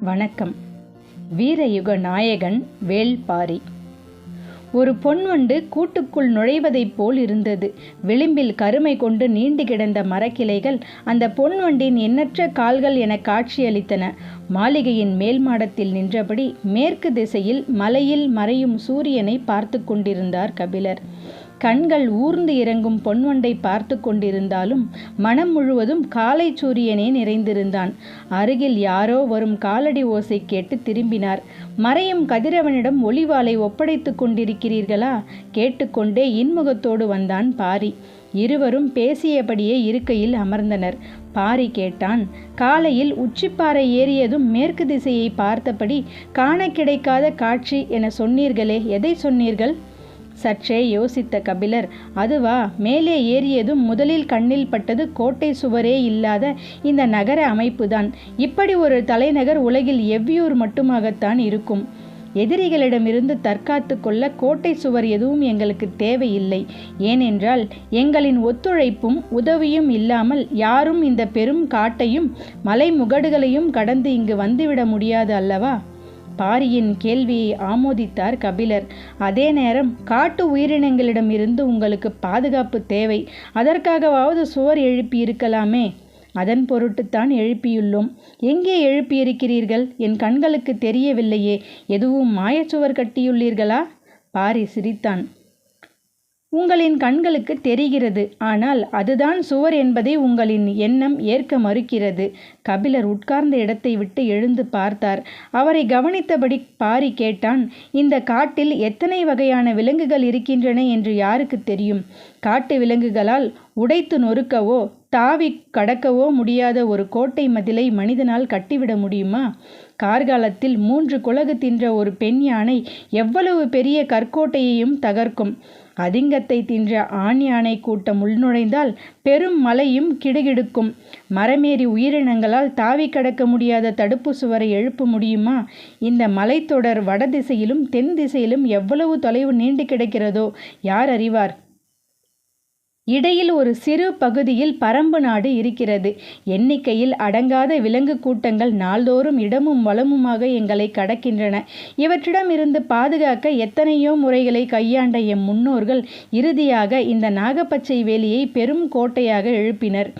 வணக்கம். வீரயுக நாயகன் வேள்பாரி. ஒரு பொன்வண்டு கூட்டுக்குள் நுழைவதைப் போல் இருந்தது. விளிம்பில் கருமை கொண்டு நீண்டு கிடந்த மரக்கிளைகள் அந்த பொன்வண்டின் எண்ணற்ற கால்கள் என காட்சியளித்தன. மாளிகையின் மேல் மாடத்தில் நின்றபடி மேற்கு திசையில் மலையில் மறையும் சூரியனை பார்த்து கொண்டிருந்தார் கபிலர். கண்கள் ஊர்ந்து இறங்கும் பொன்வண்டை பார்த்து கொண்டிருந்தாலும் மனம் முழுவதும் காலை சூரியனே நிறைந்திருந்தான். அருகில் யாரோ வரும் காலடி ஓசை கேட்டு திரும்பினார். மறையும் கதிரவனிடம் ஒளிவாளை ஒப்படைத்து கொண்டிருக்கிறீர்களா? கேட்டுக்கொண்டே இன்முகத்தோடு வந்தான் பாரி. இருவரும் பேசியபடியே இருக்கையில் அமர்ந்தனர். பாரி கேட்டான், காலையில் உச்சிப்பாறை ஏறியதும் மேற்கு திசையை பார்த்தபடி காண கிடைக்காத காட்சி என சொன்னீர்களே, எதை சொன்னீர்கள்? சற்றே யோசித்த கபிலர், அதுவா, மேலே ஏறியதும் முதலில் கண்ணில் பட்டது கோட்டை சுவரே இல்லாத இந்த நகர அமைப்புதான். இப்படி ஒரு தலைநகர் உலகில் எவ்வியூர் மட்டுமாகத்தான் இருக்கும். எதிரிகளிடமிருந்து தற்காத்து கொள்ள கோட்டை சுவர் எதுவும் எங்களுக்கு தேவையில்லை. ஏனென்றால் எங்களின் ஒத்துழைப்பும் உதவியும் இல்லாமல் யாரும் இந்த பெரும் காட்டையும் மலை முகடுகளையும் கடந்து இங்கு வந்துவிட முடியாது அல்லவா? பாரியின் கேள்வியை ஆமோதித்தார் கபிலர். அதே நேரம் காட்டு உயிரினங்களிடமிருந்து உங்களுக்கு பாதுகாப்பு தேவை. அதற்காகவாவது சுவர் எழுப்பி இருக்கலாமே. அதன் பொருட்டுத்தான் எழுப்பியுள்ளோம். எங்கே எழுப்பியிருக்கிறீர்கள்? என் கண்களுக்கு தெரியவில்லையே. எதுவும் மாயச்சுவர் கட்டியுள்ளீர்களா? பாரி சிரித்தான். உங்களின் கண்களுக்கு தெரிகிறது. ஆனால் அதுதான் சுவர் என்பதை உங்களின் எண்ணம் ஏற்க மறுக்கிறது. கபிலர் உட்கார்ந்த இடத்தை விட்டு எழுந்து பார்த்தார். அவரை கவனித்தபடி பாரி கேட்டான், இந்த காட்டில் எத்தனை வகையான விலங்குகள் இருக்கின்றன என்று யாருக்கு தெரியும்? காட்டு விலங்குகளால் உடைத்து நொறுக்கவோ தாவி கடக்கவோ முடியாத ஒரு கோட்டை மதிலை மனிதனால் கட்டிவிட முடியுமா? கார்காலத்தில் 3 குலகு தின்ற ஒரு பெண் யானை எவ்வளவு பெரிய கற்கோட்டையையும் தகர்க்கும். அதிங்கத்தை தின்ற ஆண் யானை கூட்டம் உள்நுழைந்தால் பெரும் மலையும் கிடுகிடுக்கும். மரமேறி உயிரினங்களால் தாவி கடக்க முடியாத தடுப்பு சுவரை எழுப்ப முடியுமா? இந்த மலைத்தொடர் வட திசையிலும் தென் திசையிலும் எவ்வளவு தொலைவு நீண்டு கிடக்கிறதோ யார் அறிவார்? இடையில் ஒரு சிறு பகுதியில் பரம்பு நாடு இருக்கிறது. எண்ணிக்கையில் அடங்காத விலங்கு கூட்டங்கள் நாள்தோறும் இடமும் வளமுமாக எங்களை கடக்கின்றன. இவற்றிடம் இருந்து பாதுகாக்க எத்தனையோ முறைகளை கையாண்ட எம் முன்னோர்கள் இறுதியாக இந்த நாகப்பச்சை வேலியை பெரும் கோட்டையாக எழுப்பினர்.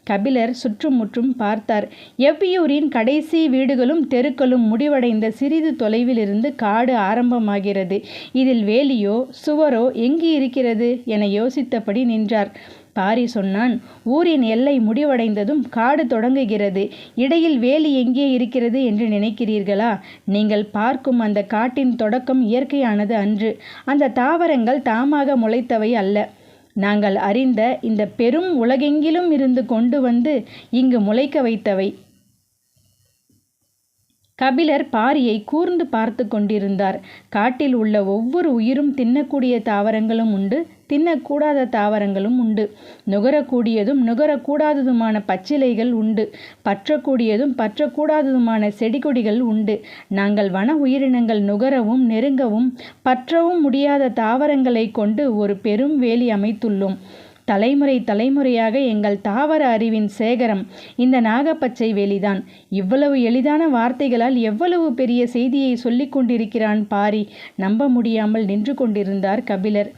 கபிலர் சுற்றுமுற்றும் பார்த்தார். எவ்வியூரின் கடைசி வீடுகளும் தெருக்களும் முடிவடைந்த சிறிது தொலைவிலிருந்து காடு ஆரம்பமாகிறது. இதில் வேலியோ சுவரோ எங்கு இருக்கிறது என யோசித்தபடி நின்றார். பாரி சொன்னான், ஊரின் எல்லை முடிவடைந்ததும் காடு தொடங்குகிறது. இடையில் வேலி எங்கே இருக்கிறது என்று நினைக்கிறீர்களா? நீங்கள் பார்க்கும் அந்த காட்டின் தொடக்கம் இயற்கையானது அன்று. அந்த தாவரங்கள் தாமாக முளைத்தவை அல்ல. நாங்கள் அறிந்த இந்த பெரும் உலகெங்கிலும் இருந்து கொண்டு வந்து இங்கு முளைக்க வைத்தவை. கபிலர் பாரியை கூர்ந்து பார்த்து கொண்டிருந்தார். காட்டில் உள்ள ஒவ்வொரு உயிரும் தின்னக்கூடிய தாவரங்களும் உண்டு, தின்னக்கூடாத தாவரங்களும் உண்டு. நுகரக்கூடியதும் நுகரக்கூடாததுமான பச்சிலைகள் உண்டு. பற்றக்கூடியதும் பற்றக்கூடாததுமான செடிகொடிகள் உண்டு. நாங்கள் வன உயிரினங்கள் நுகரவும் நெருங்கவும் பற்றவும் முடியாத தாவரங்களை கொண்டு ஒரு பெரும் வேலி அமைத்துள்ளோம். தலைமுறை தலைமுறையாக எங்கள் தாவர அறிவின் சேகரம் இந்த நாகப்பச்சை வேலிதான். இவ்வளவு எளிதான வார்த்தைகளால் எவ்வளவு பெரிய செய்தியை சொல்லிக் கொண்டிருக்கிறான் பாரி. நம்ப முடியாமல் நின்று கொண்டிருந்தார் கபிலர்.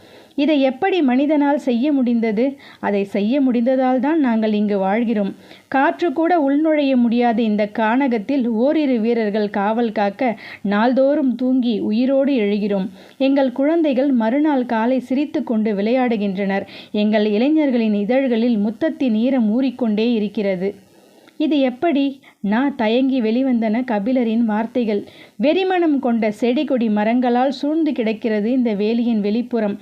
இதை எப்படி மனிதனால் செய்ய முடிந்தது? அதை செய்ய முடிந்ததால் தான் நாங்கள் இங்கு வாழ்கிறோம். காற்று கூட உள்நுழைய முடியாத இந்த கானகத்தில் ஓரிரு வீரர்கள் காவல் காக்க நாள்தோறும் தூங்கி உயிரோடு எழுகிறோம். எங்கள் குழந்தைகள் மறுநாள் காலை சிரித்து கொண்டு விளையாடுகின்றனர். எங்கள் இளைஞர்களின் இதழ்களில் முத்தத்தின் ஈரம் ஊறிக்கொண்டே இருக்கிறது. இது எப்படி? தயங்கி வெளிவந்தன கபிலரின் வார்த்தைகள். வெறிமணம் கொண்ட செடி கொடி மரங்களால் சூழ்ந்து கிடக்கிறது இந்த வேலியின் வெளிப்புறம்.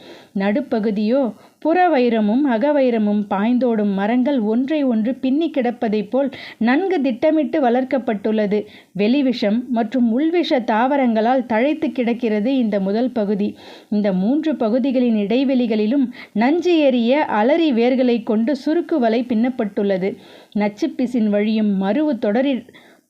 நடுப்பகுதியோ புறவைரமும் அகவைரமும் பாய்ந்தோடும் மரங்கள் ஒன்றை ஒன்று பின்னி கிடப்பதைப் போல் நன்கு திட்டமிட்டு வளர்க்கப்பட்டுள்ளது. வெளிவிஷம் மற்றும் உள்விஷ தாவரங்களால் தழைத்து கிடக்கிறது இந்த முதல் பகுதி. இந்த 3 பகுதிகளின் இடைவெளிகளிலும் நஞ்சு ஏறிய அலரி வேர்களை கொண்டு சுருக்கு வலை பின்னப்பட்டுள்ளது. நச்சுப்பிசின் வழியும் மருவு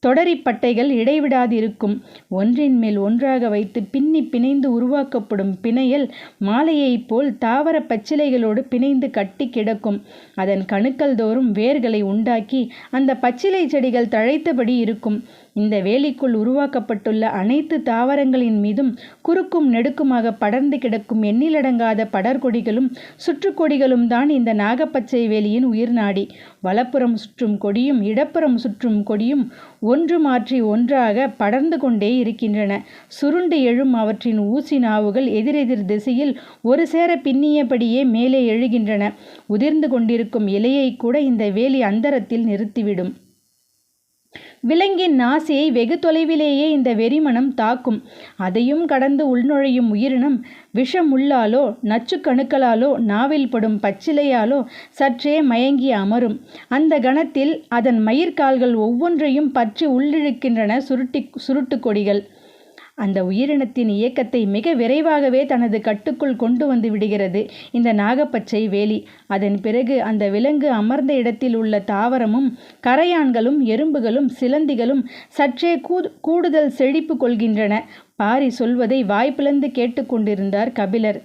தொடரிப்பட்டைகள் இடைவிடாதிருக்கும். ஒன்றின் மேல் ஒன்றாக வைத்து பின்னி பிணைந்து உருவாக்கப்படும் பிணையல் மாலையைப் போல் தாவர பச்சிலைகளோடு பிணைந்து கட்டி கிடக்கும். அதன் கணுக்கள் தோறும் வேர்களை உண்டாக்கி அந்த பச்சிலை செடிகள் தழைத்தபடி இருக்கும். இந்த வேலிக்குள் உருவாக்கப்பட்டுள்ள அனைத்து தாவரங்களின் மீதும் குறுக்கும் நெடுக்குமாக படர்ந்து கிடக்கும் எண்ணிலடங்காத படர்கொடிகளும் சுற்றுக்கொடிகளும் தான் இந்த நாகப்பச்சை வேலியின் உயிர் நாடி. வலப்புறம் சுற்றும் கொடியும் இடப்புறம் சுற்றும் கொடியும் ஒன்று மாற்றி ஒன்றாக படர்ந்து கொண்டே இருக்கின்றன. சுருண்டு எழும் அவற்றின் ஊசி நாவுகள் எதிரெதிர் திசையில் ஒரு சேர பின்னியபடியே மேலே எழுகின்றன. உதிர்ந்து கொண்டிருக்கும் இலையை கூட இந்த வேலி அந்தரத்தில் நிறுத்திவிடும். விலங்கின் நாசியை வெகு தொலைவிலேயே இந்த வெறிமணம் தாக்கும். அதையும் கடந்து உள்நுழையும் உயிரினம் விஷமுள்ளாலோ நச்சுக்கணுக்களாலோ நாவில் படும் பச்சிலையாலோ சற்றே மயங்கி அமரும். அந்த கணத்தில் அதன் மயிர்கால்கள் ஒவ்வொன்றையும் பற்றி உள்ளிழுக்கின்றன சுருட்டு கொடிகள். அந்த உயிரினத்தின் இயக்கத்தை மிக விரைவாகவே தனது கட்டுக்குள் கொண்டு வந்து விடுகிறது இந்த நாகப்பச்சை வேலி. அதன் பிறகு அந்த விலங்கு அமர்ந்த இடத்தில் உள்ள தாவரமும் கரையான்களும் எறும்புகளும் சிலந்திகளும் சற்றே கூடுதல் செழிப்பு கொள்கின்றன. பாரி சொல்வதை வாய்ப்பிழந்து கேட்டுக்கொண்டிருந்தார் கபிலர்.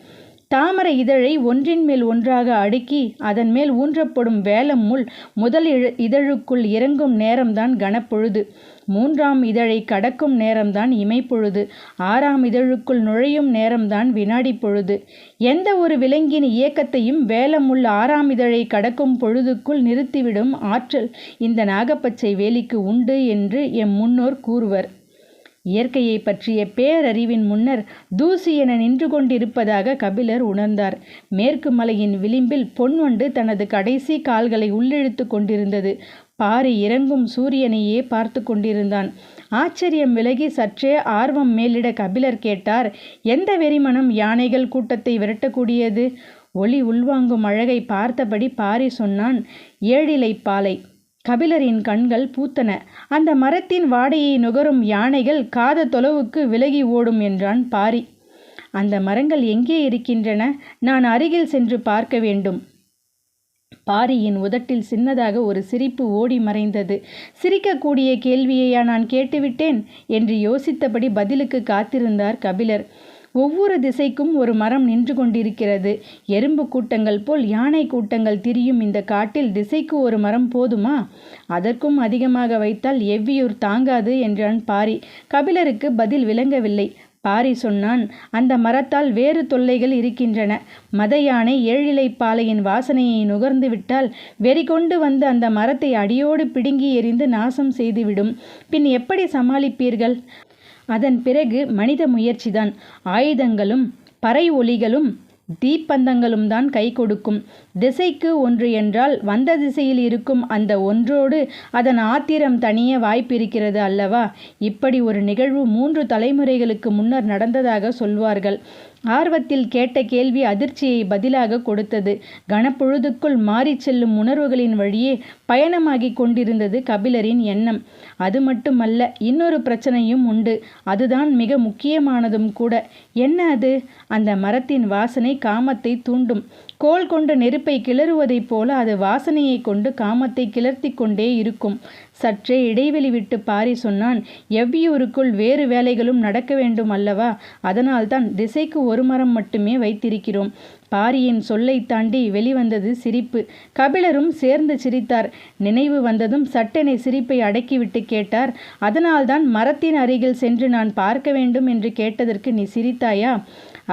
தாமரை இதழை ஒன்றின் மேல் ஒன்றாக அடுக்கி அதன் மேல் ஊன்றப்படும் வேலம் முள் முதல் இதழுக்குள் இறங்கும் நேரம்தான் கனப்பொழுது. 3ஆம் இதழை கடக்கும் நேரம்தான் இமைப்பொழுது. 6ஆம் இதழுக்குள் நுழையும் நேரம்தான் வினாடி பொழுது. எந்த ஒரு விலங்கின் இயக்கத்தையும் வேலமுள் 6ஆம் இதழை கடக்கும் பொழுதுக்குள் நிறுத்திவிடும் ஆற்றல் இந்த நாகப்பச்சை வேலிக்கு உண்டு என்று எம் முன்னோர் கூறுவர். இயற்கையை பற்றிய பேரறிவின் முன்னர் தூசி என நின்று கொண்டிருப்பதாக கபிலர் உணர்ந்தார். மேற்கு மலையின் விளிம்பில் பொன்வண்டு தனது கடைசி கால்களை உள்ளிழுத்து கொண்டிருந்தது. பாரி இறங்கும் சூரியனையே பார்த்து கொண்டிருந்தான். ஆச்சரியம் விலகி சற்றே ஆர்வம் மேலிட கபிலர் கேட்டார், எந்த வெறிமனம் யானைகள் கூட்டத்தை விரட்டக்கூடியது? ஒளி உள்வாங்கும் அழகை பார்த்தபடி பாரி சொன்னான், ஏழிலைப்பாலை. கபிலரின் கண்கள் பூத்தன. அந்த மரத்தின் வாடையை நுகரும் யானைகள் காத தொலைவுக்கு விலகி ஓடும் என்றான் பாரி. அந்த மரங்கள் எங்கே இருக்கின்றன? நான் அருகில் சென்று பார்க்க வேண்டும். பாரியின் உதட்டில் சின்னதாக ஒரு சிரிப்பு ஓடி மறைந்தது. சிரிக்கக்கூடிய கேள்வியையா நான் கேட்டுவிட்டேன் என்று யோசித்தபடி பதிலுக்கு காத்திருந்தார் கபிலர். ஒவ்வொரு திசைக்கும் ஒரு மரம் நின்று கொண்டிருக்கிறது. எறும்பு கூட்டங்கள் போல் யானை கூட்டங்கள் திரியும் இந்த காட்டில் திசைக்கு ஒரு மரம் போதுமா? அதற்கும் அதிகமாக வைத்தால் எவ்வியூர் தாங்காது என்றான் பாரி. கபிலருக்கு பதில் விளங்கவில்லை. பாரி சொன்னான், அந்த மரத்தால் வேறு தொல்லைகள் இருக்கின்றன. மத யானை ஏழிலைப்பாலையின் வாசனையை நுகர்ந்து விட்டால் வெறி கொண்டு வந்து அந்த மரத்தை அடியோடு பிடுங்கி எறிந்து நாசம் செய்துவிடும். பின் எப்படி சமாளிப்பீர்கள்? அதன் பிறகு மனித முயற்சிதான். ஆயுதங்களும் பறை ஒலிகளும் தீப்பந்தங்களும் தான் கை கொடுக்கும். திசைக்கு ஒன்று என்றால் வந்த திசையில் இருக்கும் அந்த ஒன்றோடு அதன் ஆத்திரம் தணிய வாய்ப்பிருக்கிறது அல்லவா? இப்படி ஒரு நிகழ்வு 3 தலைமுறைகளுக்கு முன்னர் நடந்ததாக சொல்வார்கள். ஆர்வத்தில் கேட்ட கேள்வி அதிர்ச்சியை பதிலாக கொடுத்தது. கனப்பொழுதுக்குள் மாறி செல்லும் உணர்வுகளின் வழியே பயணமாகி கொண்டிருந்தது கபிலரின் எண்ணம். அது மட்டுமல்ல, இன்னொரு பிரச்சனையும் உண்டு. அதுதான் மிக முக்கியமானதும் கூட. என்ன அது? அந்த மரத்தின் வாசனை காமத்தை தூண்டும். கோல் கொண்டு நெருப்பை கிளறுவதைப் போல அது வாசனையை கொண்டு காமத்தை கிளர்த்தி கொண்டே இருக்கும். சற்றே இடைவெளி விட்டு பாரி சொன்னான், எவ்வியூருக்குள் வேறு வேலைகளும் நடக்க வேண்டும் அல்லவா? அதனால்தான் திசைக்கு ஒரு மரம் மட்டுமே வைத்திருக்கிறோம். பாரியின் சொல்லை தாண்டி வெளிவந்தது சிரிப்பு. கபிலரும் சேர்ந்து சிரித்தார். நினைவு வந்ததும் சட்டெனை சிரிப்பை அடக்கிவிட்டு கேட்டார், அதனால்தான் மரத்தின் அருகில் சென்று நான் பார்க்க வேண்டும் என்று கேட்டதற்கு நீ சிரித்தாயா?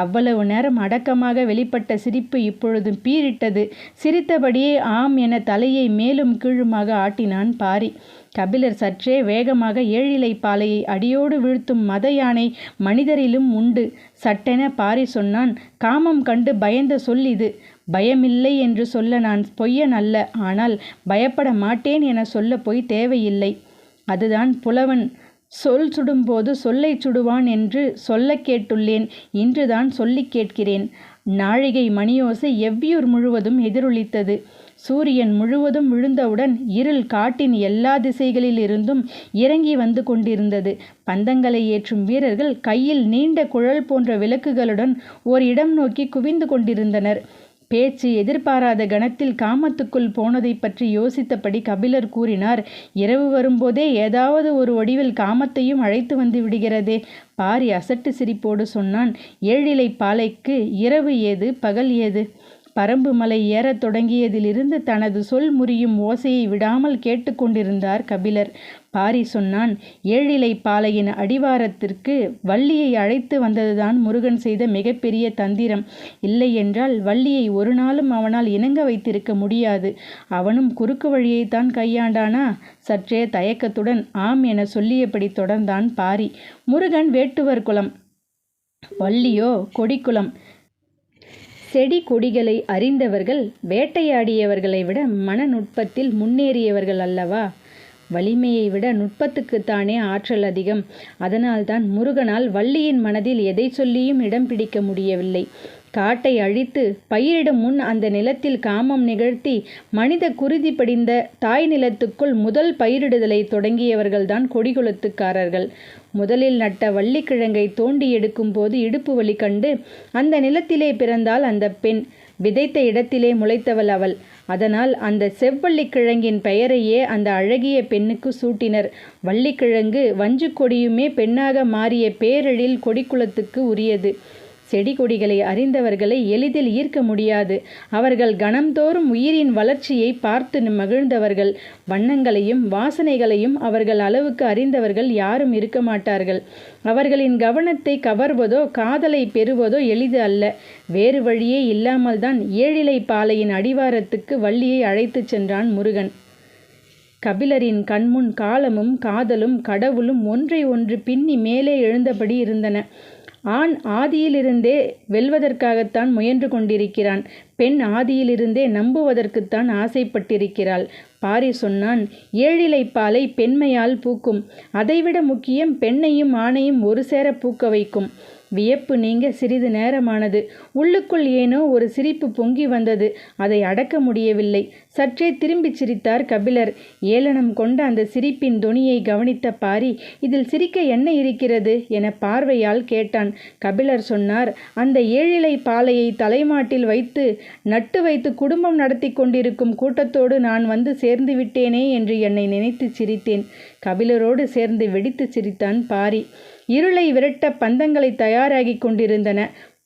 அவ்வளவு நேரம் அடக்கமாக வெளிப்பட்ட சிரிப்பு இப்பொழுது பீரிட்டது. சிரித்தபடியே ஆம் என தலையை மேலும் கீழுமாக ஆட்டினான் பாரி. கபிலர் சற்றே வேகமாக ஏழிலைப்பாலையை அடியோடு வீழ்த்தும் மத யானை மனிதரிலும் உண்டு. சட்டென பாரி சொன்னான், காமம் கண்டு பயந்த சொல் இது. பயமில்லை என்று சொல்ல நான் பொய்யன் அல்ல. ஆனால் பயப்பட மாட்டேன் என சொல்ல பொய் தேவையில்லை. அதுதான் புலவன் சொல் சுடும்போது சொல்லை சுடுவான் என்று சொல்ல கேட்டுள்ளேன். இன்றுதான் சொல்லி கேட்கிறேன். நாழிகை மணியோசை எவ்வியூர் முழுவதும் எதிரொலித்தது. சூரியன் முழுவதும் விழுந்தவுடன் இருள் காட்டின் எல்லா திசைகளிலிருந்தும் இறங்கி வந்து கொண்டிருந்தது. பந்தங்களை ஏற்றும் வீரர்கள் கையில் நீண்ட குழல் போன்ற விளக்குகளுடன் ஓர் இடம் நோக்கி குவிந்து கொண்டிருந்தனர். பேச்சு எதிர்பாராத கணத்தில் காமத்துக்குள் போனதை பற்றி யோசித்தபடி கபிலர் கூறினார், இரவு வரும்போதே ஏதாவது ஒரு வடிவில் காமத்தையும் அழைத்து வந்து விடுகிறதே. பாரி அசட்டு சிரிப்போடு சொன்னான், ஏழிலைப்பாலைக்கு இரவு ஏது பகல் ஏது? பரம்பு மலை ஏறத் தொடங்கியதிலிருந்து தனது சொல் முறியும் ஓசையை விடாமல் கேட்டுக்கொண்டிருந்தார் கபிலர். பாரி சொன்னான், ஏழிலை பாலையின் அடிவாரத்திற்கு வள்ளியை அழைத்து வந்ததுதான் முருகன் செய்த மிகப்பெரிய தந்திரம். இல்லை என்றால் வள்ளியை ஒரு நாளும் அவனால் இணங்க வைத்திருக்க முடியாது. அவனும் குறுக்கு வழியைத்தான் கையாண்டானா? சற்றே தயக்கத்துடன் ஆம் என சொல்லியபடி தொடர்ந்தான் பாரி. முருகன் வேட்டுவர் குலம், வள்ளியோ கொடிக்குலம். செடி கொடிகளை அறிந்தவர்கள் வேட்டையாடியவர்களை விட மனநுட்பத்தில் முன்னேறியவர்கள் அல்லவா? வலிமையை விட நுட்பத்துக்குத்தானே ஆற்றல் அதிகம். அதனால்தான் முருகனால் வள்ளியின் மனதில் எதை சொல்லியும் இடம் பிடிக்க முடியவில்லை. காட்டை அழித்து பயிரிடும் முன் அந்த நிலத்தில் காமம் நிகழ்த்தி மனித குருதி படிந்த தாய் நிலத்துக்குள் முதல் பயிரிடுதலை தொடங்கியவர்கள்தான் கொடிகுலத்துக்காரர்கள். முதலில் நட்ட வள்ளிக்கிழங்கை தோண்டி எடுக்கும் போது இடுப்பு வலி கண்டு அந்த நிலத்திலே பிறந்தால் அந்த பெண். விதைத்த இடத்திலே முளைத்தவள் அவள். அதனால் அந்த செவ்வள்ளிக்கிழங்கின் பெயரையே அந்த அழகிய பெண்ணுக்கு சூட்டினர். வள்ளிக்கிழங்கு வஞ்சு கொடியுமே பெண்ணாக மாறிய பேரெழில் கொடிக்குலத்துக்கு உரியது. செடி கொடிகளை அறிந்தவர்களை எளிதில் ஈர்க்க முடியாது. அவர்கள் கணம்தோறும் உயிரின் வளர்ச்சியை பார்த்து மகிழ்ந்தவர்கள். வண்ணங்களையும் வாசனைகளையும் அவர்கள் அளவுக்கு அறிந்தவர்கள் யாரும் இருக்க மாட்டார்கள். அவர்களின் கவனத்தை கவர்வதோ காதலை பெறுவதோ எளிது அல்ல. வேறு வழியே இல்லாமல் தான் ஏழிலை பாலையின் அடிவாரத்துக்கு வள்ளியை அழைத்துச் சென்றான் முருகன். கபிலரின் கண்முன் காலமும் காதலும் கடவுளும் ஒன்றை ஒன்று பின்னி மேலே எழுந்தபடி இருந்தன. ஆண் ஆதியிலிருந்தே வெல்வதற்காகத்தான் முயன்று கொண்டிருக்கிறான். பெண் ஆதியிலிருந்தே நம்புவதற்குத்தான் ஆசைப்பட்டிருக்கிறாள். பாரி சொன்னான், ஏழிலை பாலை பெண்மையால் பூக்கும். அதைவிட முக்கியம் பெண்ணையும் ஆணையும் ஒரு சேர பூக்க வைக்கும். வியப்பு நீங்க சிறிது நேரமானது. உள்ளுக்குள் ஏனோ ஒரு சிரிப்பு பொங்கி வந்தது. அதை அடக்க முடியவில்லை. சற்றே திரும்பிச் சிரித்தார் கபிலர். ஏளனம் கொண்ட அந்த சிரிப்பின் தொனியை கவனித்த பாரி, இதில் சிரிக்க என்ன இருக்கிறது என பார்வையால் கேட்டான். கபிலர் சொன்னார், அந்த ஏழிலை பாலையை தலைமாட்டில் வைத்து நட்டு வைத்து குடும்பம் நடத்தி கொண்டிருக்கும் கூட்டத்தோடு நான் வந்து சேர்ந்து விட்டேனே என்று என்னை நினைத்து சிரித்தேன். கபிலரோடு சேர்ந்து வெடித்து சிரித்தான் பாரி. இருளை விரட்ட பந்தங்களை தயாராகி கொண்டிருந்தன.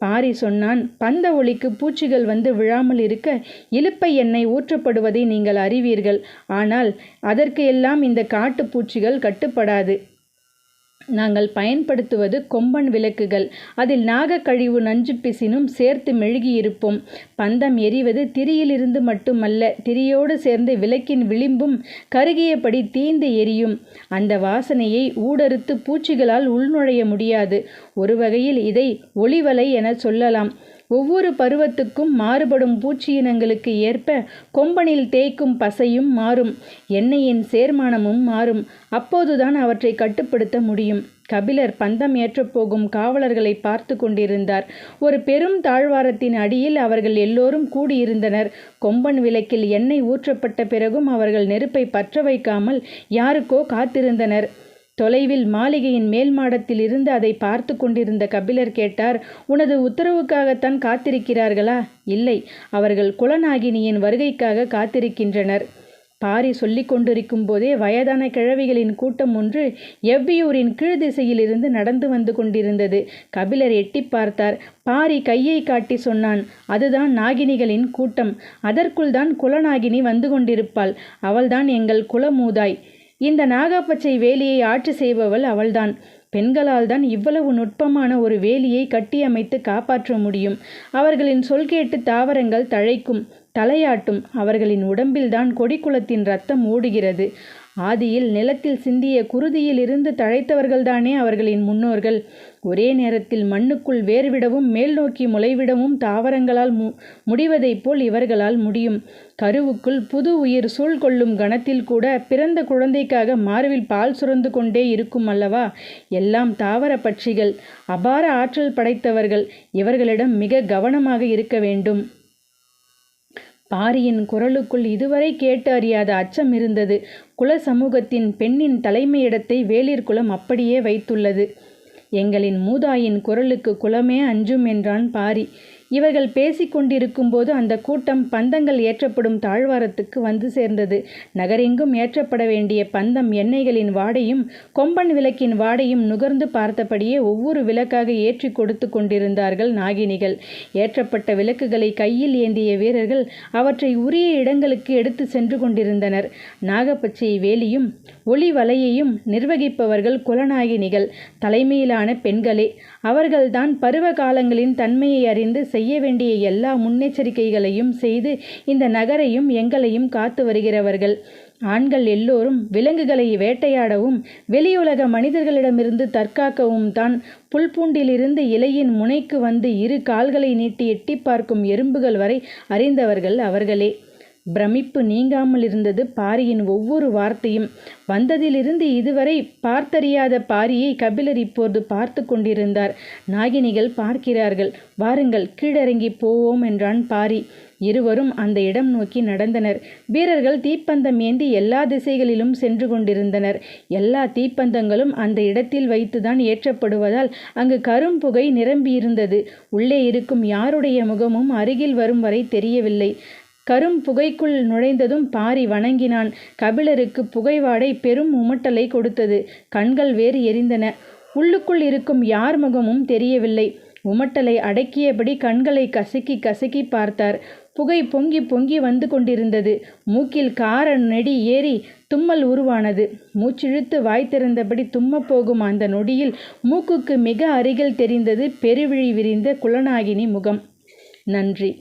பாரி சொன்னான், பந்த ஒளிக்கு பூச்சிகள் வந்து விழாமல் இருக்க இலுப்பை எண்ணெய் ஊற்றப்படுவதை நீங்கள் அறிவீர்கள். ஆனால் அதற்கு எல்லாம் இந்த காட்டு பூச்சிகள் கட்டுப்படாது. நாங்கள் பயன்படுத்துவது கொம்பன் விளக்குகள். அதில் நாகக்கழிவு நஞ்சு பிசினும் சேர்த்து மெழுகியிருப்போம். பந்தம் எரிவது திரியிலிருந்து மட்டுமல்ல, திரியோடு சேர்ந்து விளக்கின் விளிம்பும் கருகியபடி தீந்து எரியும். அந்த வாசனையை ஊடறுத்து பூச்சிகளால் உள்நுழைய முடியாது. ஒரு வகையில் இதை ஒளிவலை என சொல்லலாம். ஒவ்வொரு பருவத்துக்கும் மாறுபடும் பூச்சியினங்களுக்கு ஏற்ப கொம்பனில் தேய்க்கும் பசையும் மாறும், எண்ணெயின் சேர்மானமும் மாறும். அப்போதுதான் அவற்றை கட்டுப்படுத்த முடியும். கபிலர் பந்தம் ஏற்றப்போகும் காவலர்களை பார்த்து கொண்டிருந்தார். ஒரு பெரும் தாழ்வாரத்தின் அடியில் அவர்கள் எல்லோரும் கூடியிருந்தனர். கொம்பன் விளக்கில் எண்ணெய் ஊற்றப்பட்ட பிறகும் அவர்கள் நெருப்பை பற்ற வைக்காமல் யாருக்கோ காத்திருந்தனர். தொலைவில் மாளிகையின் மேல் மாடத்தில் இருந்து அதை பார்த்து கொண்டிருந்த கபிலர் கேட்டார், உனது உத்தரவுக்காகத்தான் காத்திருக்கிறார்களா? இல்லை, அவர்கள் குலநாகினியின் வருகைக்காக காத்திருக்கின்றனர். பாரி சொல்லி கொண்டிருக்கும் போதே வயதான கிழவிகளின் கூட்டம் ஒன்று எவ்வியூரின் கீழ் திசையிலிருந்து நடந்து வந்து கொண்டிருந்தது. கபிலர் எட்டி பார்த்தார். பாரி கையை காட்டி சொன்னான், அதுதான் நாகினிகளின் கூட்டம். அதற்குள் தான் குலநாகினி வந்து கொண்டிருப்பாள். அவள்தான் எங்கள் குலமூதாய். இந்த நாகப்பச்சை வேலியை ஆட்சி செய்பவள் அவள்தான். பெண்களால் தான் இவ்வளவு நுட்பமான ஒரு வேலியை கட்டியமைத்து காப்பாற்ற முடியும். அவர்களின் சொல் கேட்டு தாவரங்கள் தழைக்கும், தலையாட்டும். அவர்களின் உடம்பில்தான் கொடிக்குலத்தின் இரத்தம் ஓடுகிறது. ஆதியில் நிலத்தில் சிந்திய குருதியில் இருந்து தழைத்தவர்கள்தானே அவர்களின் முன்னோர்கள். ஒரே நேரத்தில் மண்ணுக்குள் வேர்விடவும் மேல் நோக்கி முளைவிடவும் தாவரங்களால் முடிவதைப் போல் இவர்களால் முடியும். கருவுக்குள் புது உயிர் சூழ்கொள்ளும் கணத்தில் கூட பிறந்த குழந்தைக்காக மார்பில் பால் சுரந்து கொண்டே இருக்கும் அல்லவா? எல்லாம் தாவர பட்சிகள், அபார ஆற்றல் படைத்தவர்கள். இவர்களிடம் மிக கவனமாக இருக்க வேண்டும். பாரியின் குரலுக்குள் இதுவரை கேட்டு அறியாத அச்சம் இருந்தது. குல சமூகத்தின் பெண்ணின் தலைமையிடத்தை வேளிர் குலம் அப்படியே வைத்துள்ளது. எங்களின் மூதாயின் குரலுக்கு குலமே அஞ்சும் என்றான் பாரி. இவர்கள் பேசிக்கொண்டிருக்கும் போது அந்த கூட்டம் பந்தங்கள் ஏற்றப்படும் தாழ்வாரத்துக்கு வந்து சேர்ந்தது. நகரெங்கும் ஏற்றப்பட வேண்டிய பந்தம் எண்ணெய்களின் வாடையும் கொம்பன் விளக்கின் வாடையும் நுகர்ந்து பார்த்தபடியே ஒவ்வொரு விளக்காக ஏற்றி கொடுத்து கொண்டிருந்தார்கள் நாகினிகள். ஏற்றப்பட்ட விளக்குகளை கையில் ஏந்திய வீரர்கள் அவற்றை உரிய இடங்களுக்கு எடுத்து சென்று கொண்டிருந்தனர். நாகப்பச்சை வேலியும் ஒளி வலையையும் நிர்வகிப்பவர்கள் குலநாகினிகள், தலைமையிலான பெண்களே. அவர்கள்தான் பருவ காலங்களின் தன்மையை அறிந்து செய்ய வேண்டிய எல்லா முன்னெச்சரிக்கைகளையும் செய்து இந்த நகரையும் எங்களையும் காத்து வருகிறவர்கள். ஆண்கள் எல்லோரும் விலங்குகளை வேட்டையாடவும் வெளியுலக மனிதர்களிடமிருந்து தற்காக்கவும் தான் புல்பூண்டிலிருந்து இலையின் முனைக்கு வந்து இரு கால்களை நீட்டி எட்டி பார்க்கும் எறும்புகள் வரை அறிந்தவர்கள் அவர்களே. பிரமிப்பு நீங்காமல் இருந்தது பாரியின் ஒவ்வொரு வார்த்தையும். வந்ததிலிருந்து இதுவரை பார்த்தறியாத பாரியை கபிலர் இப்போது பார்த்து கொண்டிருந்தார். நாகினிகள் பார்க்கிறார்கள், வாருங்கள் கீழிறங்கி போவோம் என்றான் பாரி. இருவரும் அந்த இடம் நோக்கி நடந்தனர். வீரர்கள் தீப்பந்தம் ஏந்தி எல்லா திசைகளிலும் சென்று கொண்டிருந்தனர். எல்லா தீப்பந்தங்களும் அந்த இடத்தில் வைத்துதான் ஏற்றப்படுவதால் அங்கு கரும்புகை நிரம்பியிருந்தது. உள்ளே இருக்கும் யாருடைய முகமும் அருகில் வரும் வரை தெரியவில்லை. கரும் புகைக்குள் நுழைந்ததும் பாரி வணங்கினான். கபிலருக்கு புகைவாடை பெரும் உமட்டலை கொடுத்தது. கண்கள் வேறு எரிந்தன. உள்ளுக்குள் இருக்கும் யார் முகமும் தெரியவில்லை. உமட்டலை அடக்கியபடி கண்களை கசக்கி கசக்கி பார்த்தார். புகை பொங்கி பொங்கி வந்து கொண்டிருந்தது. மூக்கில் கார நெடி ஏறி தும்மல் உருவானது. மூச்சிழுத்து வாய் திறந்தபடி தும்மப்போகும் அந்த நொடியில் மூக்குக்கு மிக அருகில் தெரிந்தது பெருவிழி விரிந்த குலநாகினி முகம். நன்றி.